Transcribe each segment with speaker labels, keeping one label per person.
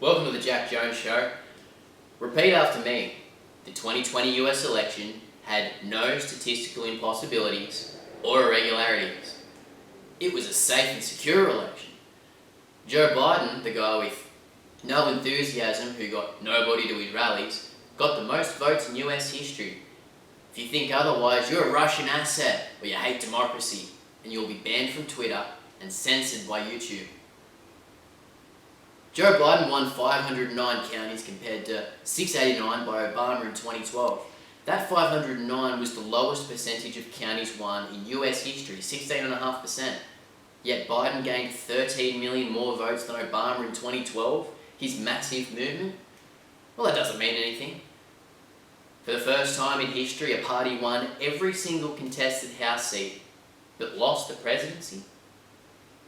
Speaker 1: Welcome to the Jack Jones Show. Repeat after me. The 2020 US election had no statistical impossibilities or irregularities. It was a safe and secure election. Joe Biden, the guy with no enthusiasm who got nobody to his rallies, got the most votes in US history. If you think otherwise, you're a Russian asset or you hate democracy, and you'll be banned from Twitter and censored by YouTube. Joe Biden won 509 counties compared to 689 by Obama in 2012. That 509 was the lowest percentage of counties won in US history, 16.5%. Yet Biden gained 13 million more votes than Obama in 2012, his massive movement. Well, that doesn't mean anything. For the first time in history, a party won every single contested House seat, but lost the presidency.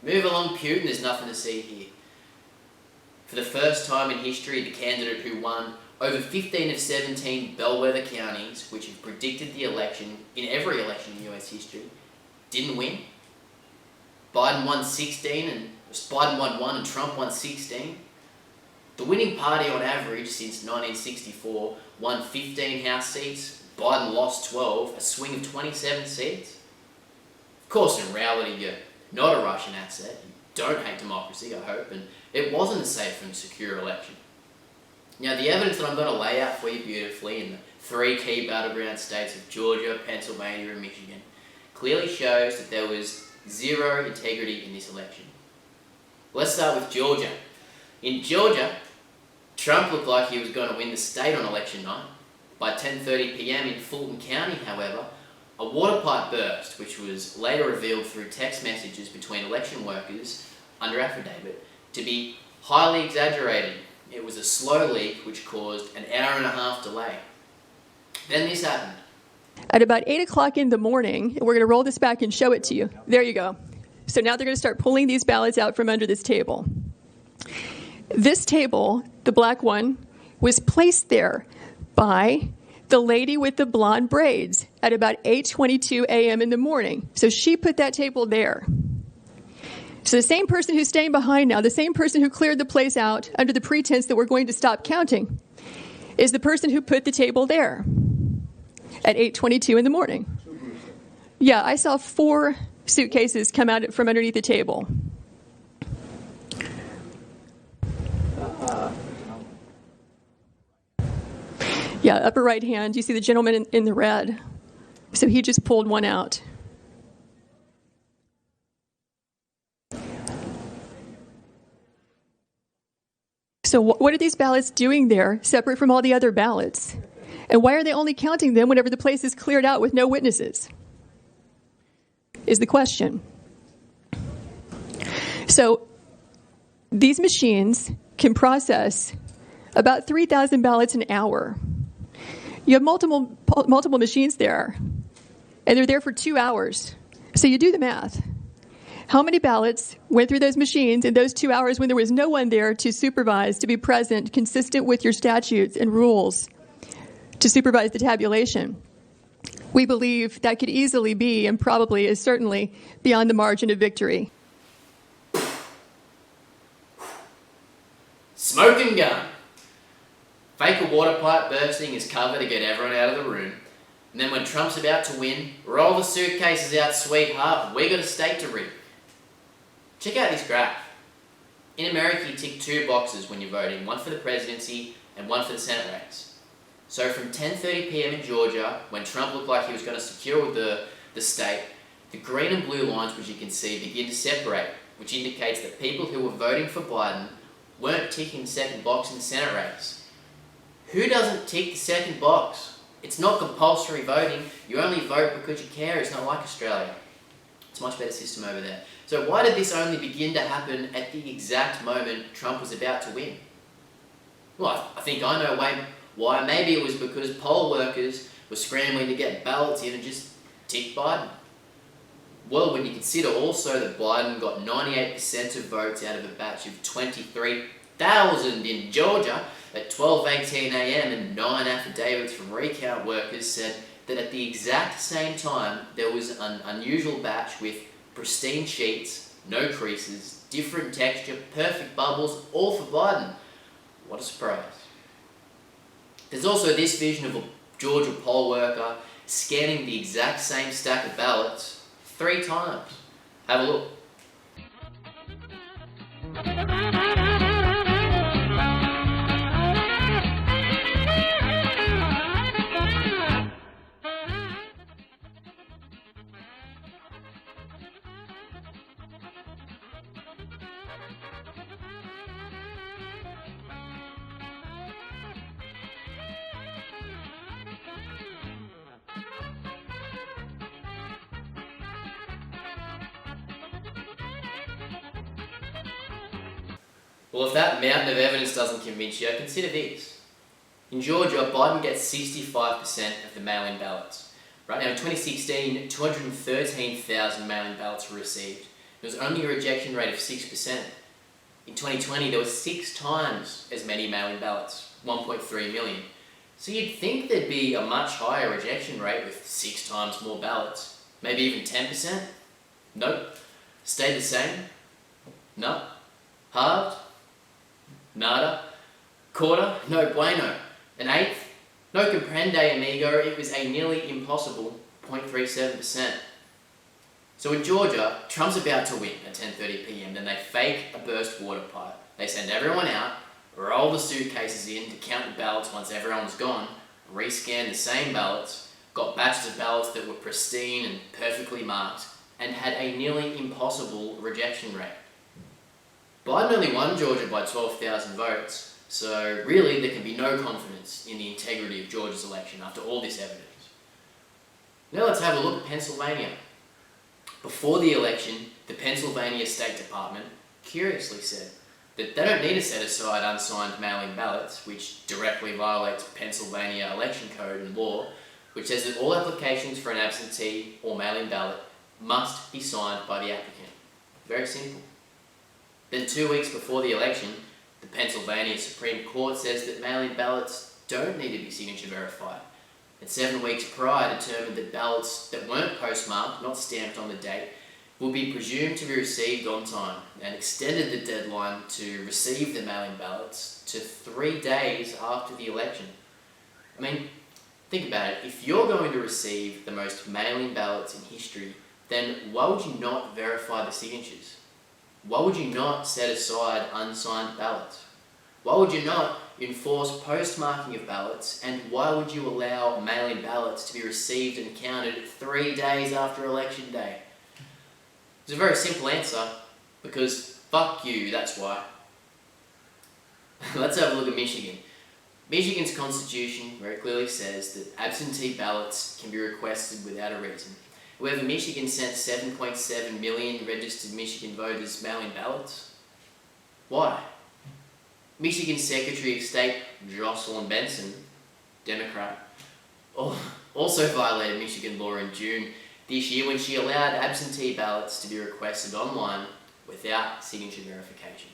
Speaker 1: Move along, Putin, there's nothing to see here. For the first time in history, the candidate who won over 15 of 17 bellwether counties, which have predicted the election in every election in US history, didn't win. Biden won 1 and Trump won 16. The winning party on average since 1964 won 15 House seats. Biden lost 12, a swing of 27 seats. Of course, in reality, you're not a Russian asset. You don't hate democracy, I hope, and it wasn't a safe and secure election. Now, the evidence that I'm going to lay out for you beautifully in the three key battleground states of Georgia, Pennsylvania, and Michigan clearly shows that there was zero integrity in this election. Let's start with Georgia. In Georgia, Trump looked like he was going to win the state on election night. By 10:30 p.m. in Fulton County, however, a water pipe burst, which was later revealed through text messages between election workers under affidavit to be highly exaggerated. It was a slow leak which caused an hour-and-a-half delay. Then this happened.
Speaker 2: At about 8 o'clock in the morning, we're going to roll this back and show it to you. There you go. So now they're going to start pulling these ballots out from under this table. This table, the black one, was placed there by the lady with the blonde braids at about 8:22 a.m. in the morning. So she put that table there. So the same person who's staying behind now, the same person who cleared the place out under the pretense that we're going to stop counting, is the person who put the table there at 8:22 in the morning. Yeah, I saw 4 suitcases come out from underneath the table. Yeah, upper right hand, you see the gentleman in the red. So he just pulled one out. So what are these ballots doing there, separate from all the other ballots? And why are they only counting them whenever the place is cleared out with no witnesses? Is the question. So these machines can process about 3,000 ballots an hour. You have multiple machines there, and they're there for 2 hours. So you do the math. How many ballots went through those machines in those 2 hours when there was no one there to supervise, to be present, consistent with your statutes and rules, to supervise the tabulation? We believe that could easily be, and probably is certainly, beyond the margin of victory.
Speaker 1: Smoke and gun. Fake a water pipe bursting as cover to get everyone out of the room. And then when Trump's about to win, roll the suitcases out, sweetheart, we got a state to rig. Check out this graph. In America, you tick 2 boxes when you're voting, one for the presidency and one for the Senate race. So from 10:30 p.m. in Georgia, when Trump looked like he was going to secure the state, the green and blue lines, which you can see, begin to separate, which indicates that people who were voting for Biden weren't ticking the second box in the Senate race. Who doesn't tick the second box? It's not compulsory voting. You only vote because you care. It's not like Australia. It's a much better system over there. So why did this only begin to happen at the exact moment Trump was about to win? Well, I think I know why. Maybe it was because poll workers were scrambling to get ballots in and just tick Biden. Well, when you consider also that Biden got 98% of votes out of a batch of 23,000 in Georgia at 12:18 a.m. and 9 affidavits from recount workers said that at the exact same time there was an unusual batch with pristine sheets, no creases, different texture, perfect bubbles, all for Biden. What a surprise. There's also this vision of a Georgia poll worker scanning the exact same stack of ballots 3 times. Have a look. Well, if that mountain of evidence doesn't convince you, consider this. In Georgia, Biden gets 65% of the mail-in ballots. Right now, in 2016, 213,000 mail-in ballots were received. There was only a rejection rate of 6%. In 2020, there were 6 times as many mail-in ballots, 1.3 million. So you'd think there'd be a much higher rejection rate with 6 times more ballots. Maybe even 10%? Nope. Stayed the same? No. Halved? Nada. Quarter? No bueno. An eighth? No comprende, amigo. It was a nearly impossible 0.37%. So in Georgia, Trump's about to win at 10:30 p.m. Then they fake a burst water pipe. They send everyone out, roll the suitcases in to count the ballots once everyone's gone, rescan the same ballots, got batches of ballots that were pristine and perfectly marked, and had a nearly impossible rejection rate. Biden only won Georgia by 12,000 votes, so really there can be no confidence in the integrity of Georgia's election after all this evidence. Now let's have a look at Pennsylvania. Before the election, the Pennsylvania State Department curiously said that they don't need to set aside unsigned mail-in ballots, which directly violates Pennsylvania election code and law, which says that all applications for an absentee or mail-in ballot must be signed by the applicant. Very simple. Then 2 weeks before the election, the Pennsylvania Supreme Court says that mail-in ballots don't need to be signature verified. And 7 weeks prior determined that ballots that weren't postmarked, not stamped on the date, will be presumed to be received on time, and extended the deadline to receive the mail-in ballots to 3 days after the election. I mean, think about it. If you're going to receive the most mail-in ballots in history, then why would you not verify the signatures? Why would you not set aside unsigned ballots? Why would you not enforce postmarking of ballots, and why would you allow mail-in ballots to be received and counted 3 days after election day? It's a very simple answer, because fuck you, that's why. Let's have a look at Michigan. Michigan's constitution very clearly says that absentee ballots can be requested without a reason. However, Michigan sent 7.7 million registered Michigan voters mail-in ballots. Why? Michigan Secretary of State Jocelyn Benson, Democrat, also violated Michigan law in June this year when she allowed absentee ballots to be requested online without signature verification.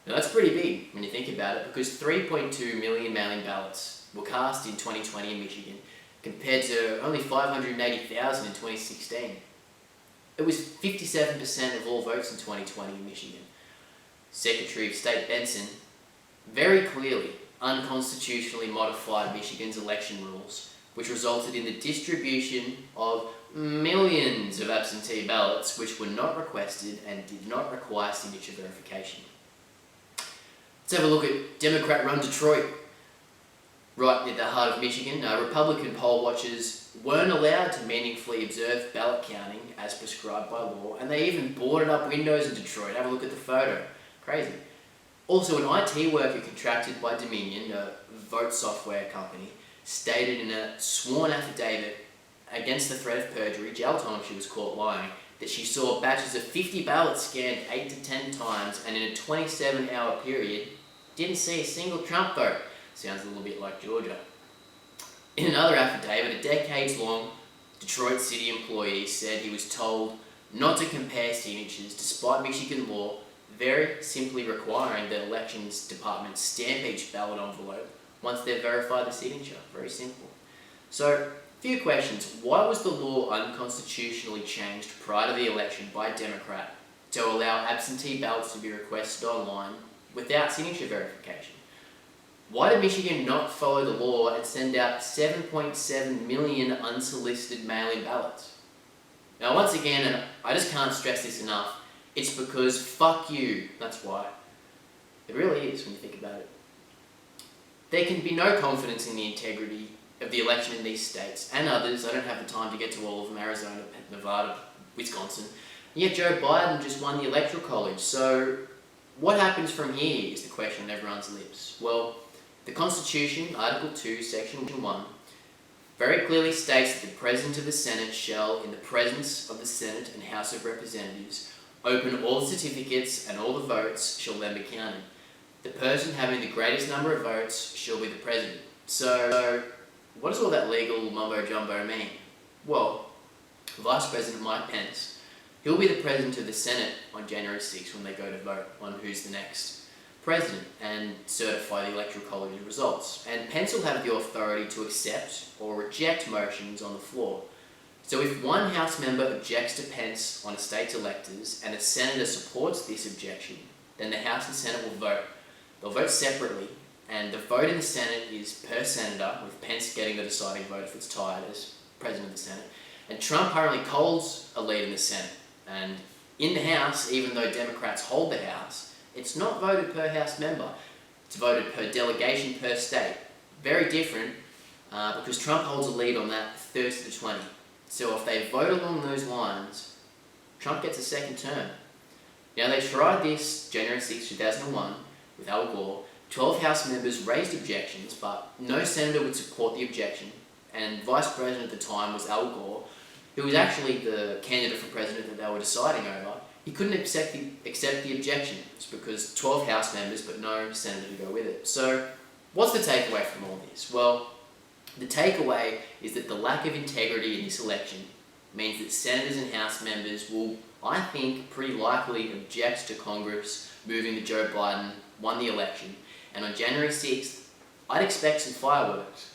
Speaker 1: Now that's pretty big when you think about it, because 3.2 million mail-in ballots were cast in 2020 in Michigan, compared to only 580,000 in 2016. It was 57% of all votes in 2020 in Michigan. Secretary of State Benson very clearly unconstitutionally modified Michigan's election rules, which resulted in the distribution of millions of absentee ballots which were not requested and did not require signature verification. Let's have a look at Democrat-run Detroit. Right at the heart of Michigan, Republican poll watchers weren't allowed to meaningfully observe ballot counting as prescribed by law, and they even boarded up windows in Detroit. Have a look at the photo. Crazy. Also, an IT worker contracted by Dominion, a vote software company, stated in a sworn affidavit against the threat of perjury, jail time if she was caught lying, that she saw batches of 50 ballots scanned 8 to 10 times, and in a 27-hour period, didn't see a single Trump vote. Sounds a little bit like Georgia. In another affidavit, a decades-long Detroit city employee said he was told not to compare signatures despite Michigan law very simply requiring the elections department stamp each ballot envelope once they've verified the signature. Very simple. So, a few questions. Why was the law unconstitutionally changed prior to the election by a Democrat to allow absentee ballots to be requested online without signature verification? Why did Michigan not follow the law and send out 7.7 million unsolicited mail-in ballots? Now, once again, and I just can't stress this enough, it's because fuck you, that's why. It really is when you think about it. There can be no confidence in the integrity of the election in these states and others. I don't have the time to get to all of them: Arizona, Nevada, Wisconsin. Yet Joe Biden just won the Electoral College. So what happens from here is the question on everyone's lips. Well, the Constitution, Article 2, Section 1, very clearly states that the President of the Senate shall, in the presence of the Senate and House of Representatives, open all the certificates and all the votes shall then be counted. The person having the greatest number of votes shall be the President. So what does all that legal mumbo-jumbo mean? Well, Vice President Mike Pence, he'll be the President of the Senate on January 6th when they go to vote on who's the next President and certify the Electoral College results. And Pence will have the authority to accept or reject motions on the floor. So if one House member objects to Pence on a state's electors and a senator supports this objection, then the House and Senate will vote. They'll vote separately, and the vote in the Senate is per senator, with Pence getting the deciding vote if it's tied as President of the Senate. And Trump currently holds a lead in the Senate. And in the House, even though Democrats hold the House, it's not voted per House member. It's voted per delegation per state. Very different, because Trump holds a lead on that 30 to 20. So if they vote along those lines, Trump gets a second term. Now, they tried this January 6, 2001 with Al Gore. 12 House members raised objections, but no senator would support the objection. And Vice President at the time was Al Gore, who was actually the candidate for president that they were deciding over. He couldn't accept the objections because 12 House members but no senator to go with it. So what's the takeaway from all this? Well, the takeaway is that the lack of integrity in this election means that senators and House members will, I think, pretty likely object to Congress moving that Joe Biden won the election. And on January 6th, I'd expect some fireworks.